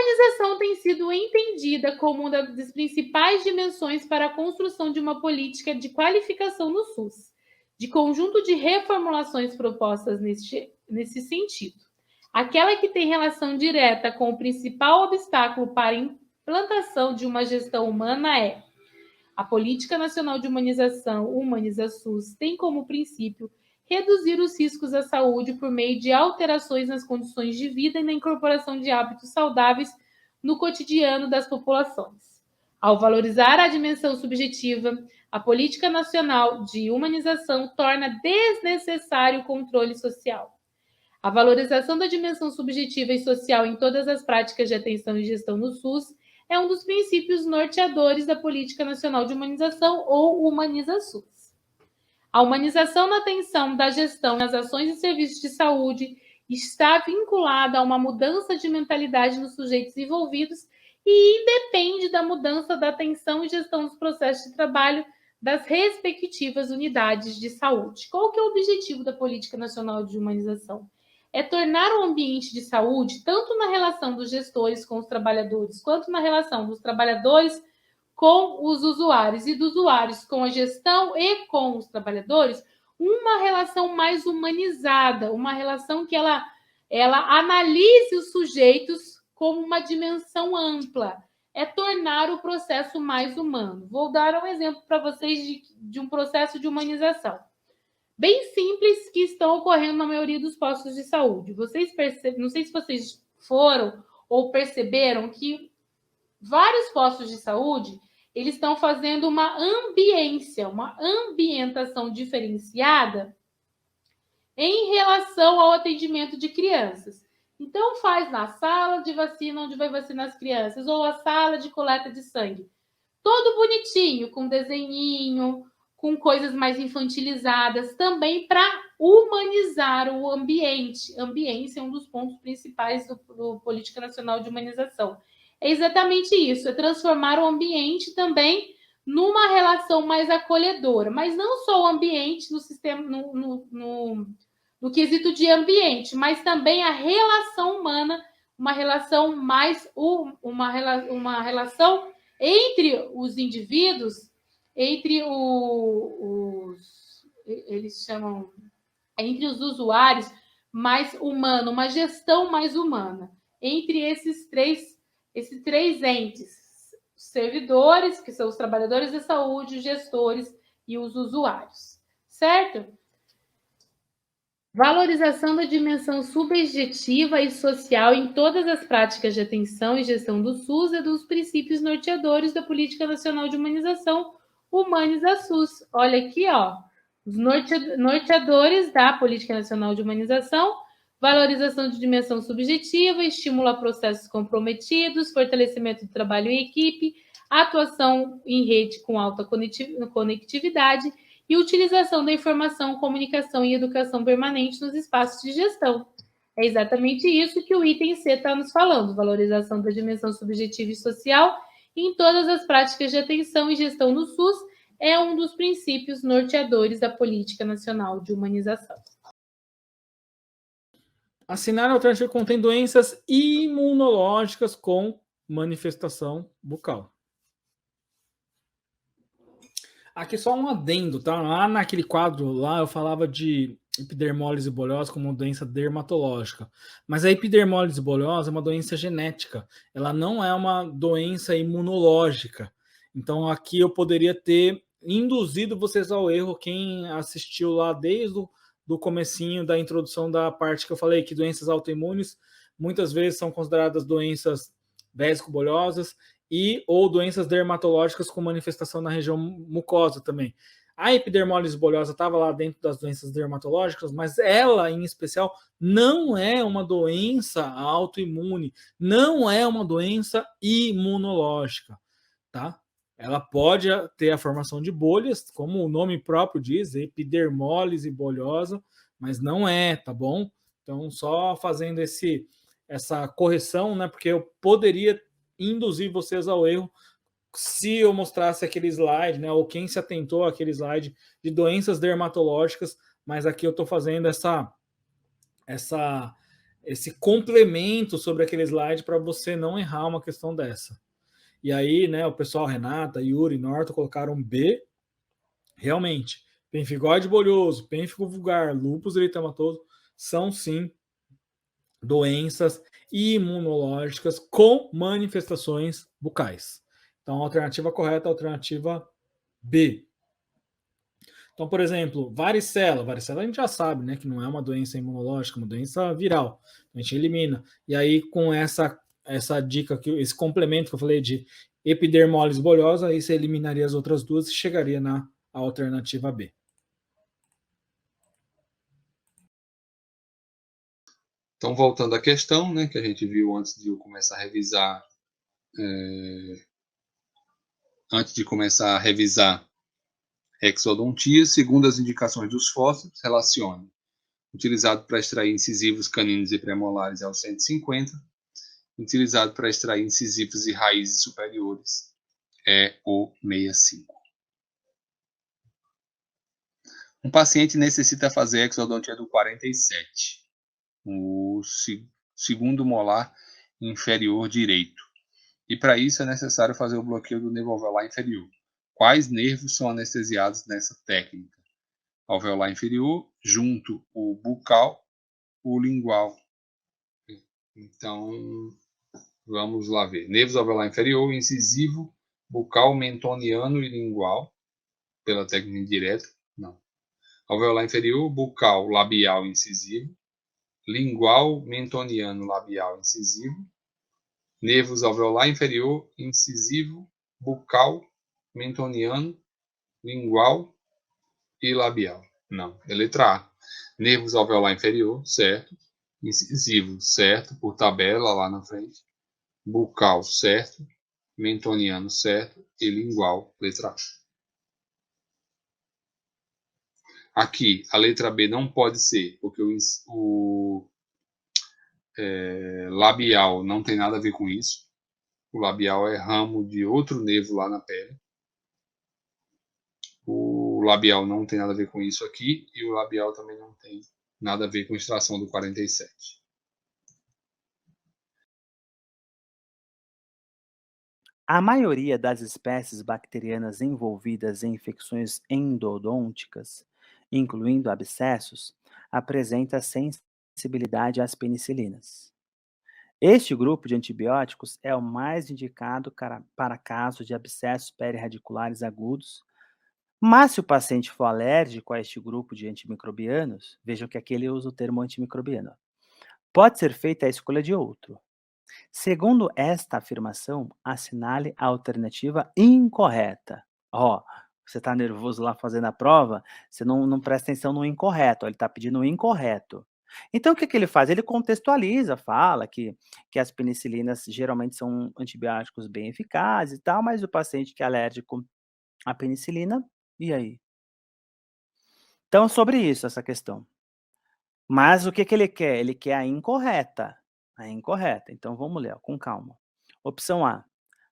humanização tem sido entendida como uma das principais dimensões para a construção de uma política de qualificação no SUS, de conjunto de reformulações propostas nesse sentido. Aquela que tem relação direta com o principal obstáculo para a implantação de uma gestão humana é a Política Nacional de Humanização, o Humaniza-SUS, tem como princípio reduzir os riscos à saúde por meio de alterações nas condições de vida e na incorporação de hábitos saudáveis no cotidiano das populações. Ao valorizar a dimensão subjetiva, a Política Nacional de Humanização torna desnecessário o controle social. A valorização da dimensão subjetiva e social em todas as práticas de atenção e gestão no SUS é um dos princípios norteadores da Política Nacional de Humanização, ou Humaniza-SUS. A humanização na atenção, da gestão nas ações e serviços de saúde está vinculada a uma mudança de mentalidade nos sujeitos envolvidos e independe da mudança da atenção e gestão dos processos de trabalho das respectivas unidades de saúde. Qual que é o objetivo da Política Nacional de Humanização? É tornar o ambiente de saúde, tanto na relação dos gestores com os trabalhadores, quanto na relação dos trabalhadores com os usuários e dos usuários com a gestão e com os trabalhadores, uma relação mais humanizada, uma relação que ela analise os sujeitos como uma dimensão ampla, é tornar o processo mais humano. Vou dar um exemplo para vocês de um processo de humanização bem simples que estão ocorrendo na maioria dos postos de saúde. Vocês percebem, não sei se vocês foram ou perceberam que vários postos de saúde, eles estão fazendo uma ambientação diferenciada em relação ao atendimento de crianças. Então, faz na sala de vacina, onde vai vacinar as crianças, ou a sala de coleta de sangue. Todo bonitinho, com desenhinho, com coisas mais infantilizadas, também para humanizar o ambiente. Ambiência é um dos pontos principais do Política Nacional de Humanização. É exatamente isso, é transformar o ambiente também numa relação mais acolhedora, mas não só o ambiente no sistema, no quesito de ambiente, mas também a relação humana, uma relação mais uma relação entre os indivíduos, entre eles chamam entre os usuários, mais humana, uma gestão mais humana entre esses três entes, servidores, que são os trabalhadores da saúde, os gestores e os usuários, certo? Valorização da dimensão subjetiva e social em todas as práticas de atenção e gestão do SUS é dos princípios norteadores da Política Nacional de Humanização, Humaniza-SUS. Olha aqui, ó, os norteadores da Política Nacional de Humanização: valorização de dimensão subjetiva, estímulo a processos comprometidos, fortalecimento do trabalho em equipe, atuação em rede com alta conectividade e utilização da informação, comunicação e educação permanente nos espaços de gestão. É exatamente isso que o item C está nos falando: valorização da dimensão subjetiva e social em todas as práticas de atenção e gestão no SUS é um dos princípios norteadores da Política Nacional de Humanização. Assinar alternativa contém doenças imunológicas com manifestação bucal. Aqui só um adendo, tá? Lá naquele quadro lá eu falava de epidermólise bulhosa como uma doença dermatológica. Mas a epidermólise bulhosa é uma doença genética. Ela não é uma doença imunológica. Então aqui eu poderia ter induzido vocês ao erro, quem assistiu lá desde do comecinho da introdução da parte que eu falei que doenças autoimunes muitas vezes são consideradas doenças vésico-bolhosas e ou doenças dermatológicas com manifestação na região mucosa também. A epidermólise bulhosa estava lá dentro das doenças dermatológicas, mas ela, em especial, não é uma doença autoimune, não é uma doença imunológica, tá? Ela pode ter a formação de bolhas, como o nome próprio diz, epidermólise bulhosa, mas não é, tá bom? Então, só fazendo essa correção, né? Porque eu poderia induzir vocês ao erro se eu mostrasse aquele slide, né? Ou quem se atentou àquele slide de doenças dermatológicas, mas aqui eu estou fazendo essa esse complemento sobre aquele slide para você não errar uma questão dessa. E aí, né, o pessoal, Renata, Yuri, Norton, colocaram B. Realmente, pemphigoide bolhoso, pênfigo vulgar, lúpus eritematoso são sim doenças imunológicas com manifestações bucais. Então, a alternativa correta é a alternativa B. Então, por exemplo, varicela a gente já sabe, né, que não é uma doença imunológica, é uma doença viral. A gente elimina. E aí, com essa dica, esse complemento que eu falei de epidermólise bolhosa, aí você eliminaria as outras duas e chegaria na alternativa B. Então, voltando à questão, né, que a gente viu antes de eu começar a revisar, exodontia, segundo as indicações dos fósseis, relaciona utilizado para extrair incisivos caninos e premolares é o 150, utilizado para extrair incisivos e raízes superiores é o 65. Um paciente necessita fazer exodontia do 47, o segundo molar inferior direito. E para isso é necessário fazer o bloqueio do nervo alveolar inferior. Quais nervos são anestesiados nessa técnica? Alveolar inferior, junto o bucal, o lingual. Então, vamos lá ver. Nervos alveolar inferior, incisivo, bucal, mentoniano e lingual. Pela técnica indireta, não. Alveolar inferior, bucal, labial, incisivo. Lingual, mentoniano, labial, incisivo. Nervos alveolar inferior, incisivo, bucal, mentoniano, lingual e labial. Não, é letra A. Nervos alveolar inferior, certo. Incisivo, certo, por tabela lá na frente. Bucal, certo. Mentoniano, certo. E lingual, letra A. Aqui, a letra B não pode ser, porque o labial não tem nada a ver com isso. O labial é ramo de outro nervo lá na pele. O labial não tem nada a ver com isso aqui. E o labial também não tem nada a ver com extração do 47. A maioria das espécies bacterianas envolvidas em infecções endodônticas, incluindo abscessos, apresenta sensibilidade às penicilinas. Este grupo de antibióticos é o mais indicado para casos de abscessos perirradiculares agudos, mas se o paciente for alérgico a este grupo de antimicrobianos, vejam que aqui ele usa o termo antimicrobiano, pode ser feita a escolha de outro. Segundo esta afirmação, assinale a alternativa incorreta. Você está nervoso lá fazendo a prova, você não presta atenção no incorreto, ele está pedindo o incorreto. Então, o que ele faz? Ele contextualiza, fala que as penicilinas geralmente são antibióticos bem eficazes e tal, mas o paciente que é alérgico à penicilina, e aí? Então, sobre isso, essa questão. Mas o que ele quer? Ele quer a incorreta. A incorreta. Então, vamos ler, com calma. Opção A.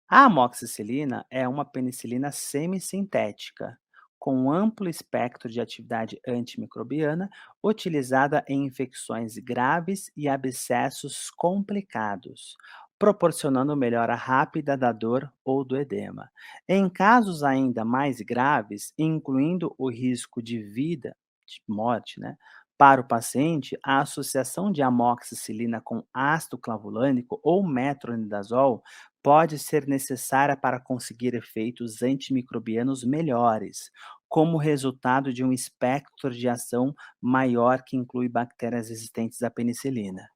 A amoxicilina é uma penicilina semissintética, com amplo espectro de atividade antimicrobiana, utilizada em infecções graves e abscessos complicados, proporcionando melhora rápida da dor ou do edema. Em casos ainda mais graves, incluindo o risco de vida, de morte, né? Para o paciente, a associação de amoxicilina com ácido clavulânico ou metronidazol pode ser necessária para conseguir efeitos antimicrobianos melhores, como resultado de um espectro de ação maior que inclui bactérias resistentes à penicilina.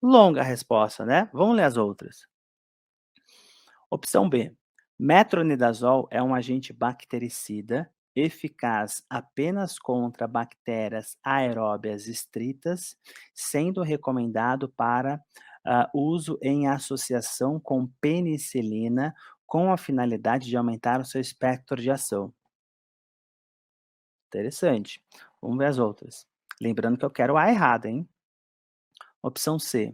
Longa resposta, né? Vamos ler as outras. Opção B. Metronidazol é um agente bactericida eficaz apenas contra bactérias aeróbias estritas, sendo recomendado para uso em associação com penicilina, com a finalidade de aumentar o seu espectro de ação. Interessante. Vamos ver as outras. Lembrando que eu quero a errada, hein? Opção C.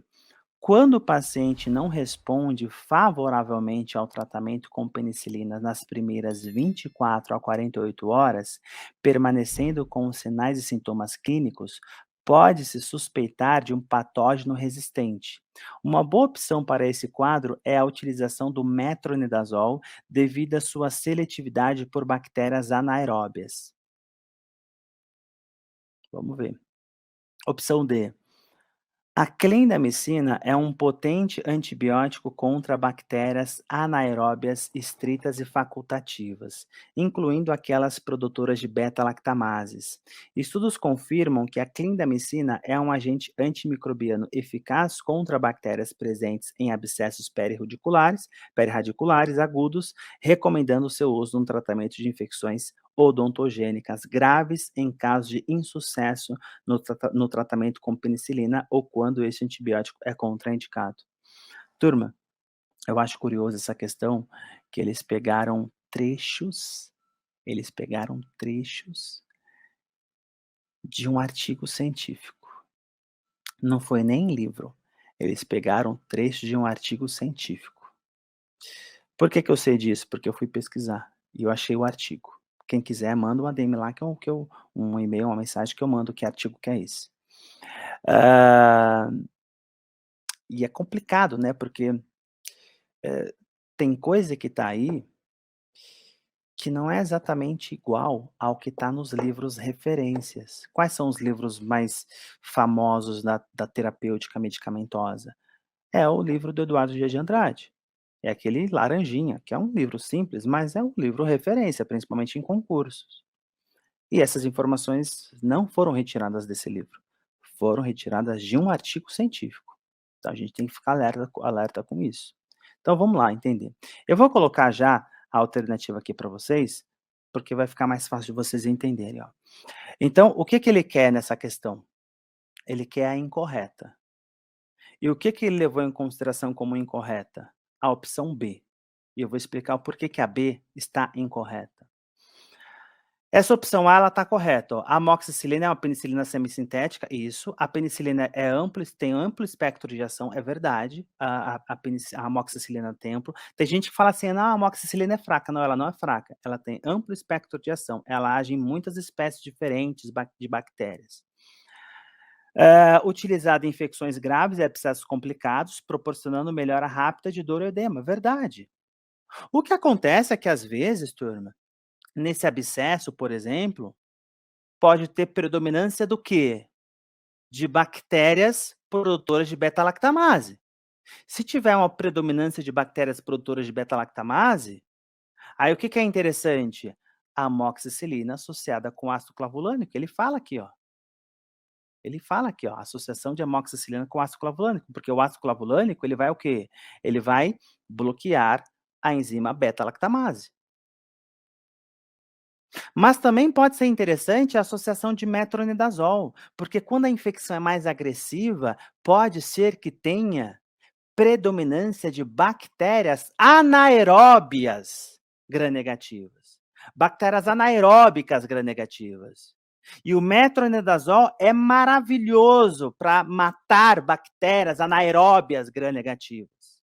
Quando o paciente não responde favoravelmente ao tratamento com penicilina nas primeiras 24 a 48 horas, permanecendo com os sinais e sintomas clínicos, pode-se suspeitar de um patógeno resistente. Uma boa opção para esse quadro é a utilização do metronidazol devido à sua seletividade por bactérias anaeróbias. Vamos ver. Opção D. A clindamicina é um potente antibiótico contra bactérias anaeróbias estritas e facultativas, incluindo aquelas produtoras de beta-lactamases. Estudos confirmam que a clindamicina é um agente antimicrobiano eficaz contra bactérias presentes em abscessos perirradiculares agudos, recomendando seu uso no tratamento de infecções odontogênicas graves em caso de insucesso no tratamento com penicilina ou quando esse antibiótico é contraindicado. Turma, eu acho curioso essa questão que eles pegaram trechos de um artigo científico. Não foi nem livro. Eles pegaram trechos de um artigo científico. Por que eu sei disso? Porque eu fui pesquisar e eu achei o artigo. Quem quiser, manda um ADM lá, um e-mail, uma mensagem que eu mando que artigo que é esse. E é complicado, né? Porque tem coisa que está aí que não é exatamente igual ao que está nos livros referências. Quais são os livros mais famosos da terapêutica medicamentosa? É o livro do Eduardo Dias de Andrade. É aquele Laranjinha, que é um livro simples, mas é um livro referência, principalmente em concursos. E essas informações não foram retiradas desse livro, foram retiradas de um artigo científico. Então a gente tem que ficar alerta com isso. Então vamos lá, entender. Eu vou colocar já a alternativa aqui para vocês, porque vai ficar mais fácil de vocês entenderem. Ó. Então, o que ele quer nessa questão? Ele quer a incorreta. E o que ele levou em consideração como incorreta? A opção B. E eu vou explicar o porquê que a B está incorreta. Essa opção A, ela está correta. Ó. A amoxicilina é uma penicilina semissintética, isso. A penicilina tem amplo espectro de ação, é verdade. A amoxicilina tem amplo. Tem gente que fala assim, não, a amoxicilina é fraca. Não, ela não é fraca. Ela tem amplo espectro de ação. Ela age em muitas espécies diferentes de bactérias. Utilizada em infecções graves e abscessos complicados, proporcionando melhora rápida de dor e edema. Verdade. O que acontece é que, às vezes, turma, nesse abscesso, por exemplo, pode ter predominância do quê? De bactérias produtoras de beta-lactamase. Se tiver uma predominância de bactérias produtoras de beta-lactamase, aí o que é interessante? A amoxicilina associada com ácido clavulânico. Ele fala aqui, ó. Associação de amoxicilina com ácido clavulânico, porque o ácido clavulânico, ele vai o quê? Ele vai bloquear a enzima beta-lactamase. Mas também pode ser interessante a associação de metronidazol, porque quando a infecção é mais agressiva, pode ser que tenha predominância de bactérias anaeróbias gram-negativas. Bactérias anaeróbicas gram-negativas. E o metronidazol é maravilhoso para matar bactérias anaeróbias gram-negativas.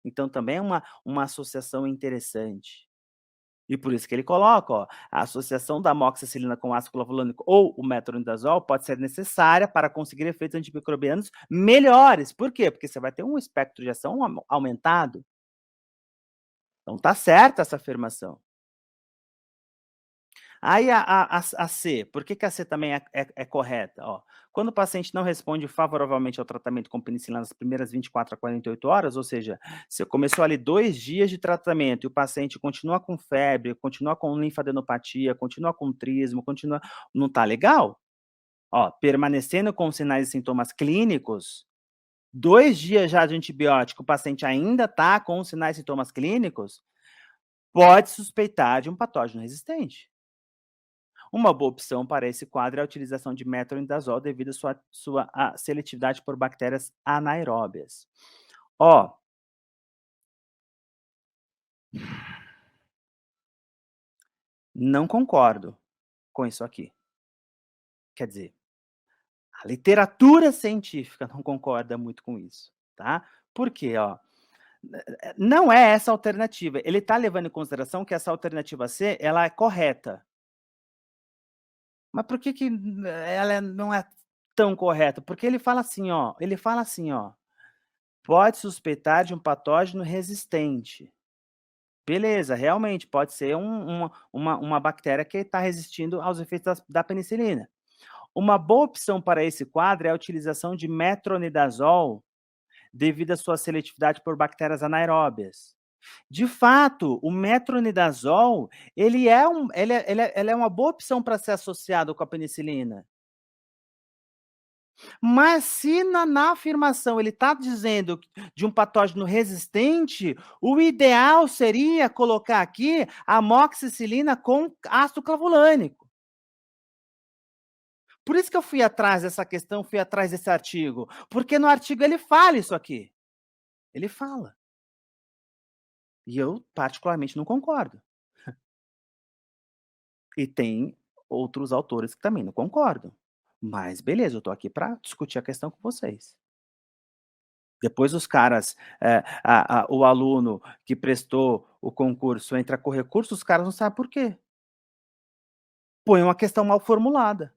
Então, também é uma associação interessante. E por isso que ele coloca, ó, a associação da amoxicilina com ácido clavulânico ou o metronidazol pode ser necessária para conseguir efeitos antimicrobianos melhores. Por quê? Porque você vai ter um espectro de ação aumentado. Então, tá certa essa afirmação. Aí a C, por que a C também é correta? Ó, quando o paciente não responde favoravelmente ao tratamento com penicilina nas primeiras 24 a 48 horas, ou seja, você começou ali 2 dias de tratamento e o paciente continua com febre, continua com linfadenopatia, continua com trismo, não tá legal? Ó, permanecendo com sinais e sintomas clínicos, 2 dias já de antibiótico, o paciente ainda tá com sinais e sintomas clínicos, pode suspeitar de um patógeno resistente. Uma boa opção para esse quadro é a utilização de metronidazol devido à sua seletividade por bactérias anaeróbias. Ó, não concordo com isso aqui. Quer dizer, a literatura científica não concorda muito com isso, tá? Por quê? Ó, não é essa a alternativa. Ele está levando em consideração que essa alternativa C ela é correta. Mas por que ela não é tão correto, porque ele fala assim, ó, pode suspeitar de um patógeno resistente. Beleza, realmente, pode ser uma bactéria que está resistindo aos efeitos da penicilina. Uma boa opção para esse quadro é a utilização de metronidazol, devido à sua seletividade por bactérias anaeróbias. De fato, o metronidazol, ele é uma boa opção para ser associado com a penicilina. Mas se na afirmação ele está dizendo de um patógeno resistente, o ideal seria colocar aqui amoxicilina com ácido clavulânico. Por isso que eu fui atrás dessa questão, fui atrás desse artigo. Porque no artigo ele fala isso aqui. Ele fala. E eu, particularmente, não concordo. E tem outros autores que também não concordam. Mas beleza, eu estou aqui para discutir a questão com vocês. Depois os caras, o aluno que prestou o concurso entra com recurso, os caras não sabem por quê. Põe uma questão mal formulada.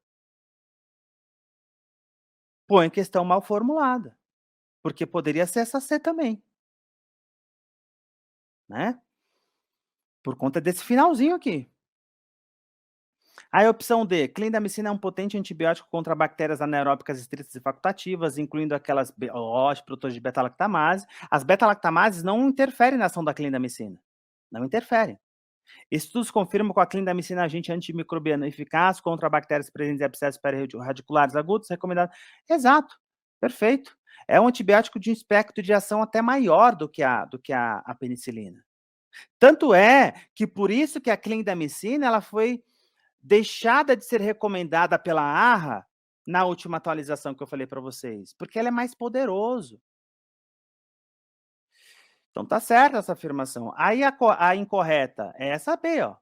Põe questão mal formulada. Porque poderia ser essa C também. Né? Por conta desse finalzinho aqui. Aí a opção D, clindamicina é um potente antibiótico contra bactérias anaeróbicas estritas e facultativas, incluindo aquelas produtoras de beta-lactamase. As beta-lactamases não interferem na ação da clindamicina. Não interferem. Estudos confirmam que a clindamicina é agente antimicrobiano eficaz contra bactérias presentes em abscessos radiculares agudos, recomendado. Exato, perfeito. É um antibiótico de espectro de ação até maior do que a penicilina. Tanto é que por isso que a clindamicina ela foi deixada de ser recomendada pela AHA na última atualização que eu falei para vocês, porque ela é mais poderoso. Então tá certa essa afirmação. Aí a incorreta é essa B, ó.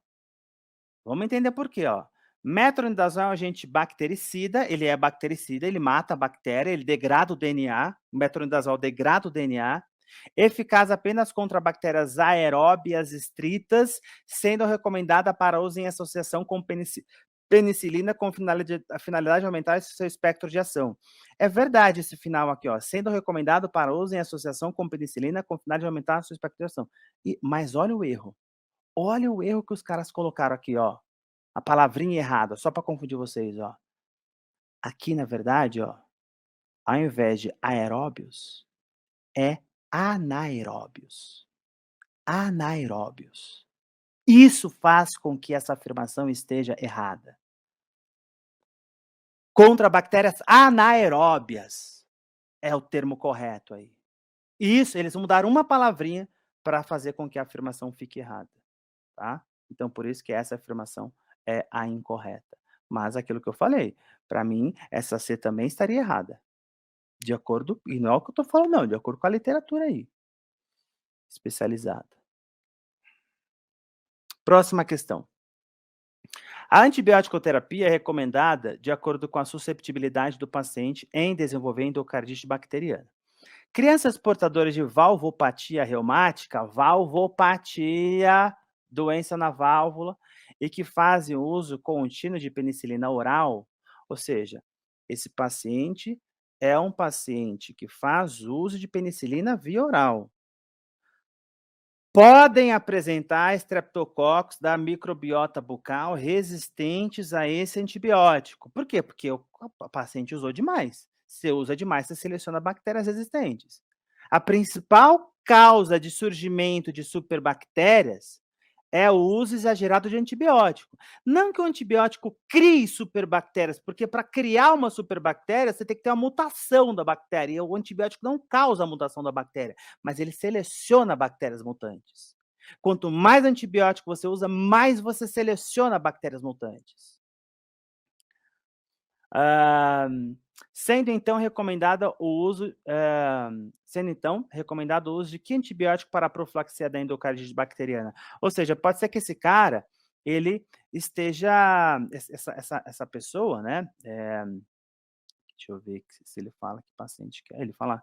Vamos entender por quê, ó. Metronidazol é um agente bactericida, ele é bactericida, ele mata a bactéria, ele degrada o DNA, o metronidazol degrada o DNA, eficaz apenas contra bactérias aeróbias estritas, sendo recomendada para uso em associação com penicilina com finalidade de aumentar seu espectro de ação. É verdade esse final aqui, ó, sendo recomendado para uso em associação com penicilina com finalidade de aumentar seu espectro de ação. Mas olha o erro. Olha o erro que os caras colocaram aqui, ó. A palavrinha errada, só para confundir vocês, ó. Aqui, na verdade, ó, ao invés de aeróbios, é anaeróbios. Anaeróbios. Isso faz com que essa afirmação esteja errada. Contra bactérias anaeróbias é o termo correto aí. Isso, eles mudaram uma palavrinha para fazer com que a afirmação fique errada, tá? Então, por isso que essa afirmação é a incorreta. Mas aquilo que eu falei, para mim, essa C também estaria errada. De acordo, e não é o que eu estou falando, não, de acordo com a literatura aí, especializada. Próxima questão. A antibiótico-terapia é recomendada de acordo com a susceptibilidade do paciente em desenvolver endocardite bacteriana. Crianças portadoras de valvopatia reumática, doença na válvula, e que fazem uso contínuo de penicilina oral, ou seja, esse paciente é um paciente que faz uso de penicilina via oral. Podem apresentar estreptococcos da microbiota bucal resistentes a esse antibiótico. Por quê? Porque o paciente usou demais. Se usa demais, você seleciona bactérias resistentes. A principal causa de surgimento de superbactérias é o uso exagerado de antibiótico. Não que o antibiótico crie superbactérias, porque para criar uma superbactéria, você tem que ter uma mutação da bactéria. E o antibiótico não causa a mutação da bactéria, mas ele seleciona bactérias mutantes. Quanto mais antibiótico você usa, mais você seleciona bactérias mutantes. Sendo então recomendado o uso de que antibiótico para a profilaxia da endocardite bacteriana? Ou seja, pode ser que esse cara, ele essa pessoa, né? Deixa eu ver se ele fala que paciente quer. Ele fala.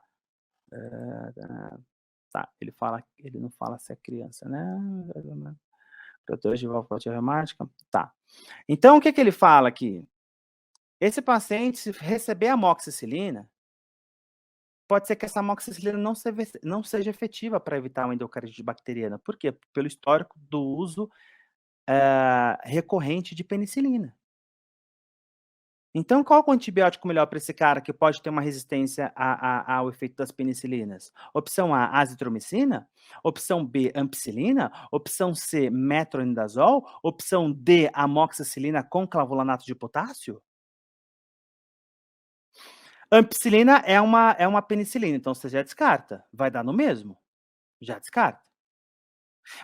Ele não fala se é criança, né? Protetor de valvopatia reumática. Tá. Então, o que ele fala aqui? Esse paciente, se receber amoxicilina, pode ser que essa amoxicilina não seja efetiva para evitar uma endocardite bacteriana. Por quê? Pelo histórico do uso recorrente de penicilina. Então, qual é o antibiótico melhor para esse cara que pode ter uma resistência ao efeito das penicilinas? Opção A, azitromicina. Opção B, ampicilina. Opção C, metronidazol. Opção D, amoxicilina com clavulanato de potássio. Ampicilina é uma penicilina, então você já descarta. Vai dar no mesmo. Já descarta.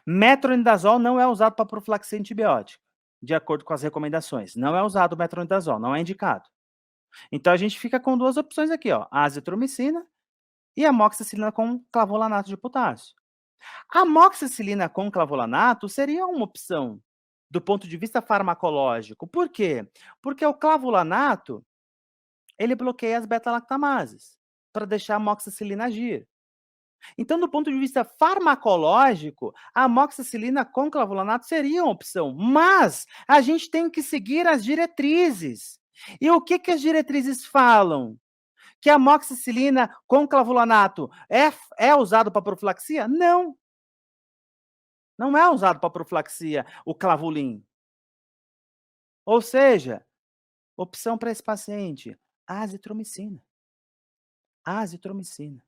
Metronidazol não é usado para profilaxia antibiótica, de acordo com as recomendações. Não é usado o metronidazol, não é indicado. Então a gente fica com duas opções aqui, ó, azitromicina e amoxicilina com clavulanato de potássio. A amoxicilina com clavulanato seria uma opção do ponto de vista farmacológico. Por quê? Porque o clavulanato, ele bloqueia as beta-lactamases para deixar a amoxicilina agir. Então, do ponto de vista farmacológico, a amoxicilina com clavulanato seria uma opção, mas a gente tem que seguir as diretrizes. E o que as diretrizes falam? Que a amoxicilina com clavulanato é usado para profilaxia? Não. Não é usado para profilaxia o clavulin. Ou seja, opção para esse paciente, azitromicina. Azitromicina.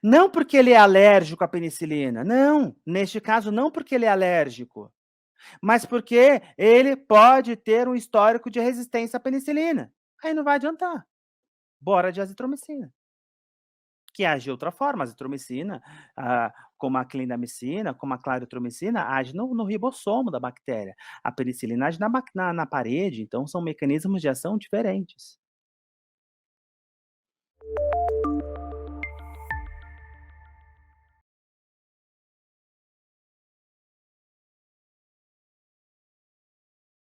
Não porque ele é alérgico à penicilina, não. Neste caso, não porque ele é alérgico, mas porque ele pode ter um histórico de resistência à penicilina. Aí não vai adiantar. Bora de azitromicina. Que age de outra forma. A azitromicina, como a clindamicina, como a claritromicina, age no ribossomo da bactéria. A penicilina age na parede, então são mecanismos de ação diferentes.